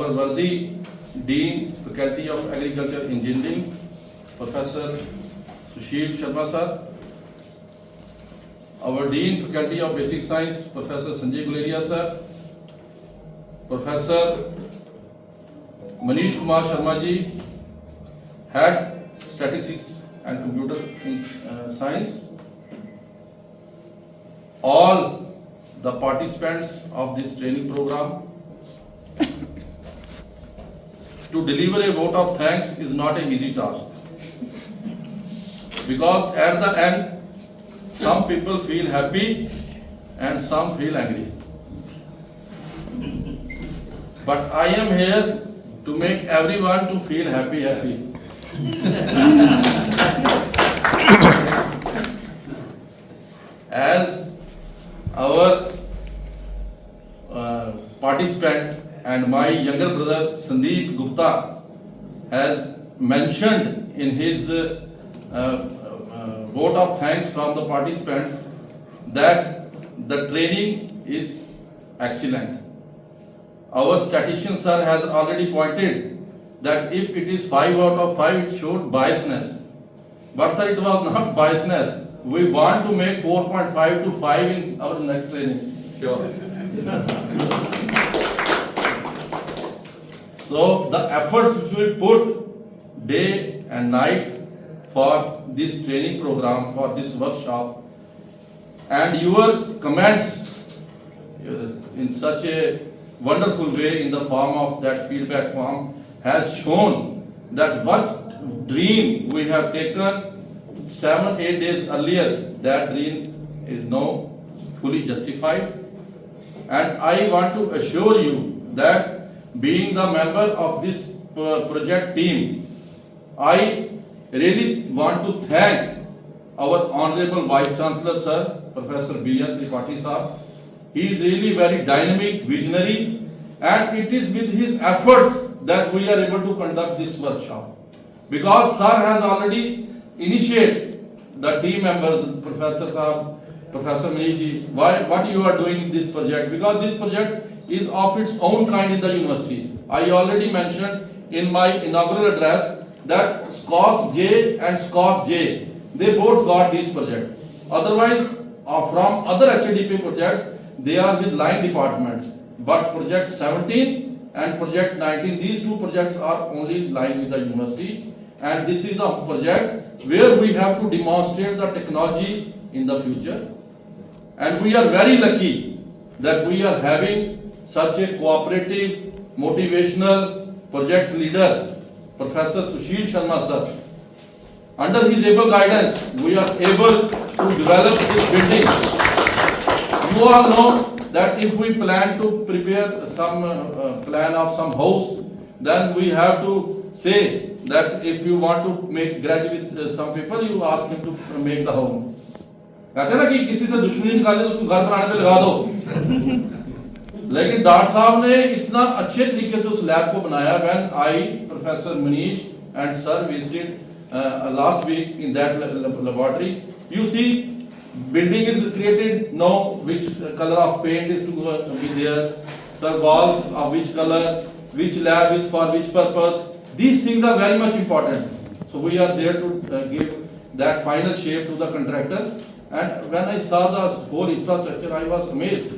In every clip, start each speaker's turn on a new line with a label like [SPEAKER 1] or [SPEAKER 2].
[SPEAKER 1] our worthy Dean, Faculty of Agriculture Engineering, Professor Sushil Sharma sir, our Dean, Faculty of Basic Science, Professor Sanjay Guleria sir, Professor Manish Kumar Sharma ji, Head Statistics and Computer Science, all the participants of this training program. To deliver a vote of thanks is not an easy task, because at the end some people feel happy and some feel angry. But I am here to make everyone to feel happy. As our participant and my younger brother Sandeep Gupta has mentioned in his vote of thanks from the participants that the training is excellent. Our statistician sir has already pointed that if it is 5 out of 5, it showed biasness. But sir, it was not biasness. We want to make 4.5 to 5 in our next training. Sure. So the efforts which we put day and night for this training program, for this workshop, and your comments in such a wonderful way in the form of that feedback form has shown that what dream we have taken 7-8 days earlier, that dream is now fully justified. And I want to assure you that being the member of this project team, I really want to thank our Honorable Vice Chancellor Sir, Professor B.N. Tripathi Sir. He is really very dynamic, visionary, and it is with his efforts that we are able to conduct this workshop. Because Sir has already initiated the team members, Professor Sir, Professor Manish, what you are doing in this project, because this project is of its own kind in the university. I already mentioned in my inaugural address that SCOS J and SCOS J, they both got this project. Otherwise, from other HDP projects, they are with line departments. But project 17 and project 19, these two projects are only lying with the university. And this is the project where we have to demonstrate the technology in the future. And we are very lucky that we are having such a cooperative, motivational project leader, Professor Sushil Sharma sir. Under his able guidance, we are able to develop this building. You all know that if we plan to prepare some plan of some house, then we have to say that if you want to make graduate some people, you ask him to make the home. कहते हैं ना कि किसी से दुश्मनी निकाले तो उसको घर बनाने पे लगा दो, लेकिन डॉक्टर साहब ने इतना अच्छे तरीके से उस लैब को बनाया. When I, Professor Manish and Sir visited last week in that laboratory, you see building is created now, which color of paint is to be there, sir, walls of which color, which lab is for which purpose. These things are very much important. So we are there to give that final shape to the contractor. And when I saw the whole infrastructure, I was amazed.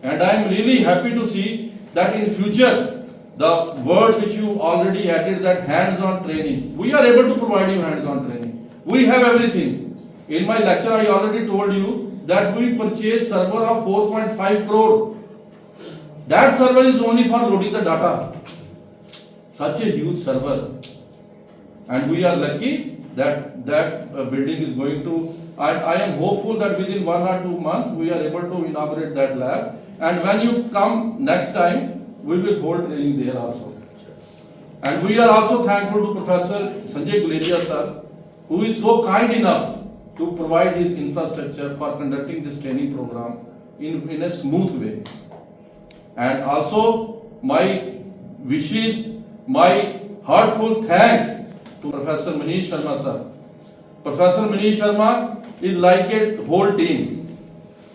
[SPEAKER 1] And I am really happy to see that in future, the word which you already added, that hands-on training, we are able to provide you hands-on training. We have everything. In my lecture, I already told you that we purchased server of 4.5 crore. That server is only for loading the data. Such a huge server. And we are lucky that building is going to, I am hopeful that within 1 or 2 months, we are able to inaugurate that lab. And when you come next time, we will hold training there also. And we are also thankful to Professor Sanjay Guleria sir, who is so kind enough to provide his infrastructure for conducting this training program in a smooth way. And also my wishes, my heartful thanks to Professor Manish Sharma sir. Professor Manish Sharma is like a whole team.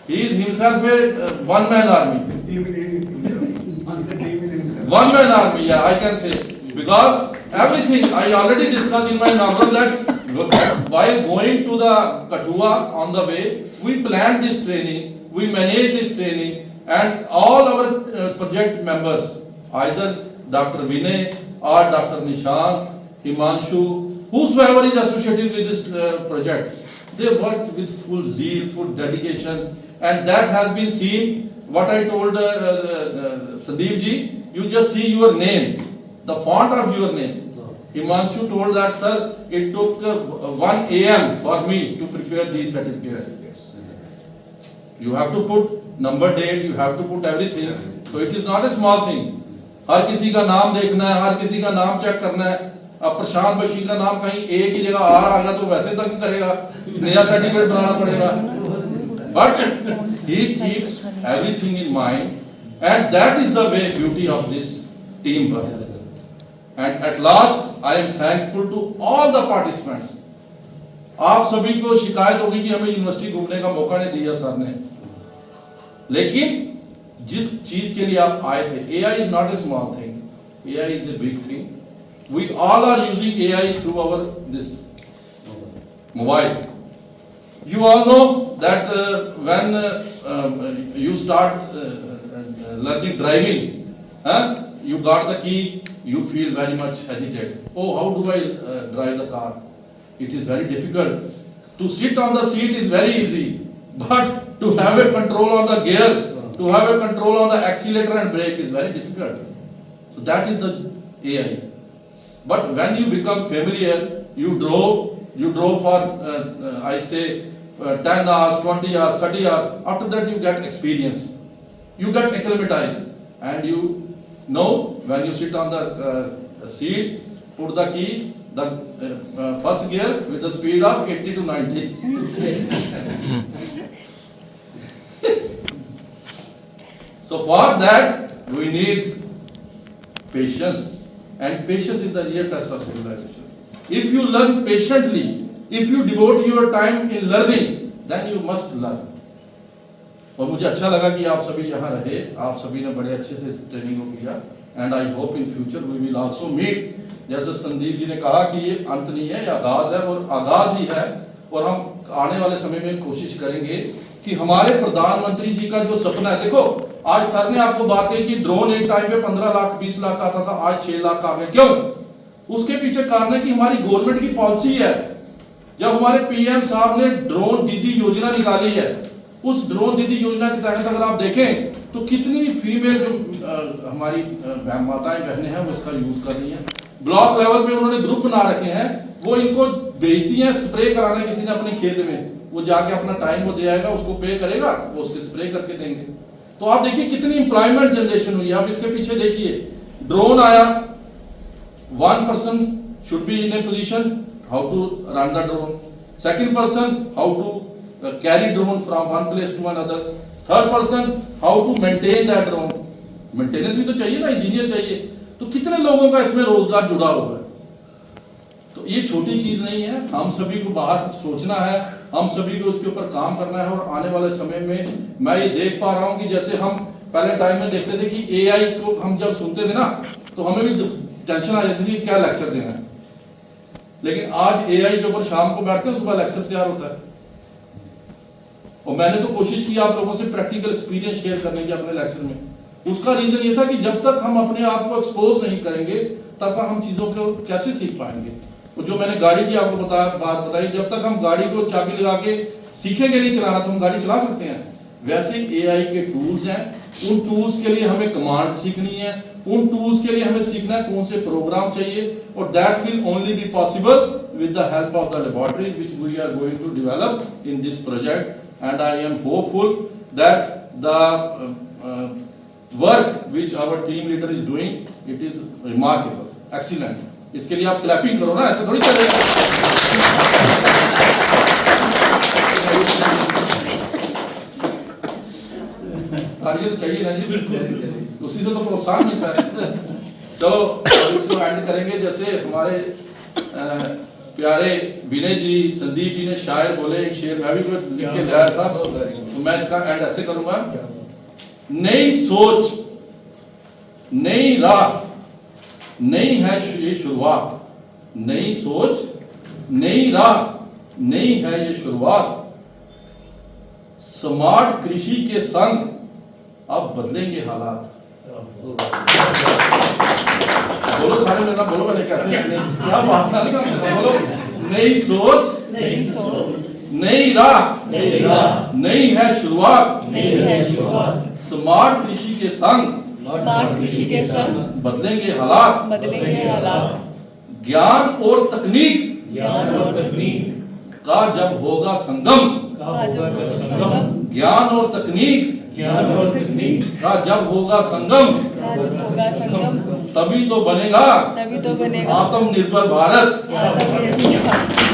[SPEAKER 1] He is himself a one-man army. one man army, yeah, I can say, because everything I already discussed in my novel that while going to the Kathua on the way, we planned this training, we managed this training, and all our project members, either Dr. Vinay or Dr. Nishan, Himanshu, whosoever is associated with this project, they worked with full zeal, full dedication, and that has been seen. What I told Sandeep ji, you just see your name, the font of your name. Himanshu told that, sir, it took 1 AM for me to prepare these certificates. You have to put number, date, you have to put everything. So it is not a small thing. हर किसी का नाम देखना है, हर किसी का नाम check करना है. अब प्रशांत बशीर का नाम कहीं ए की जगह आर आ गया तो वैसे तक करेगा, नया सर्टिफिकेट बनाना पड़ेगा. But he keeps everything in mind, and that is the way beauty of this teamwork. And at last, I am thankful to all the participants. आप सभी को शिकायत होगी कि हमें यूनिवर्सिटी घूमने का मौका नहीं दिया सर ने, लेकिन जिस चीज के लिए आप आए थे, AI is not a small thing, AI is a big thing. We all are using AI through our this mobile. You all know that when you start learning driving, you got the key, you feel very much hesitated. Oh, how do I drive the car? It is very difficult. To sit on the seat is very easy, but to have a control on the gear, to have a control on the accelerator and brake is very difficult. So that is the AI. But when you become familiar, you drove for I say 10 hours, 20 hours, 30 hours. After that you get experience, you get acclimatized, and you know when you sit on the seat, put the key, the first gear with the speed of 80 to 90. So for that we need patience, and patience is the real test of civilization. If you learn patiently, if you devote your time in learning, then you must learn. और मुझे अच्छा लगा कि आप सभी यहाँ रहे, आप सभी ने बड़े अच्छे से इस ट्रेनिंग को किया, and I hope in future we will also meet. जैसे संदीप जी ने कहा कि ये अंत नहीं है, ये आगाज है, और आगाज ही है, और हम आने वाले समय में कोशिश करेंगे कि हमारे प्रधानमंत्री जी का जो सपना है, देखो आज सर ने आपको बात कही कि ड्रोन एक टाइम पे 15 लाख 20 लाख का आता था, आज 6 लाख का आ गया. क्यों? उसके पीछे कारण है कि हमारी गवर्नमेंट की पॉलिसी है. जब हमारे पीएम साहब ने ड्रोन दीदी योजना निकाली है, उस ड्रोन दीदी योजना के तहत अगर आप देखें तो कितनी फीमेल जो हमारी माताएं बहनें हैं वो इसका यूज कर रही हैं. ब्लॉक लेवल पे उन्होंने ग्रुप बना रखे हैं, वो इनको भेजती हैं स्प्रे कराने किसी ने अपने खेत में, वो जाके अपना टाइम वो दे आएगा, उसको पे करेगा, वो उसके स्प्रे करके देंगे. तो आप देखिए कितनी एम्प्लॉयमेंट जनरेशन हुई है. आप इसके पीछे देखिए, ड्रोन आया, 1 person should be in a position how to run the drone, second person how to carry drone from one place to another, third person how to maintain that drone. Maintenance भी तो चाहिए ना, engineer चाहिए. तो कितने लोगों का इसमें रोजगार जुड़ा हुआ है. तो ये छोटी चीज नहीं है, हम सभी को बाहर सोचना है, हम सभी को उसके ऊपर काम करना है. और आने वाले समय में मैं ये देख पा रहा हूँ कि जैसे हम पहले टाइम में देखते थे कि AI को हम जब सुनते थे ना तो हमें भी टेंशन आ जाती थी क्या लेक्चर देना है, लेकिन आज AI के ऊपर शाम को बैठते हैं, सुबह लेक्चर तैयार होता है. और मैंने तो कोशिश की आप लोगों से प्रैक्टिकल एक्सपीरियंस शेयर करने की अपने लेक्चर में. उसका रीजन ये था कि जब तक हम अपने आप को एक्सपोज नहीं करेंगे तब तक हम चीजों को कैसे सीख पाएंगे. और जो मैंने गाड़ी की आपको बात बताई, जब तक हम गाड़ी को चाबी लगा के सीखेंगे नहीं चलाना तो हम गाड़ी चला सकते हैं. वैसे AI के टूल्स हैं, उन टूल्स के लिए हमें कमांड सीखनी है, उन टूल्स के लिए हमें सीखना है कौन से प्रोग्राम चाहिए. और that will only be possible with the help of the laboratories which we are going to develop in this project. And I am hopeful that the work which our team leader is doing, it is remarkable, excellent. इसके लिए आप clapping करो ना, ऐसे थोड़ी चलेगा. ये तो चाहिए ना जी, उसी से तो प्रोत्साहन मिलता है. चलो इसको एंड करेंगे. जैसे हमारे प्यारे विनय जी, संदीप जी ने शायर बोले, एक शेर मैं भी लिख के लाया था, तो मैं इसका एंड ऐसे करूंगा. नई सोच नई राह, नई है ये शुरुआत, नई सोच, नई राह, नई है ये शुरुआत। स्मार्ट कृषि के संग अब बदलेंगे हालात। बोलो सारे मेरा, बोलो मैंने कैसे, क्या बात है, बोलो। नई सोच, नई राह, नई है शुरुआत, स्मार्ट कृषि के संग बदलेंगे हालात। ज्ञान और तकनीक का जब होगा संगम, ज्ञान और तकनीक का जब होगा संगम, तभी तो बनेगा
[SPEAKER 2] तभी तो बनेगा
[SPEAKER 1] आत्मनिर्भर भारत।
[SPEAKER 2] आत्मनिर्भर भारत।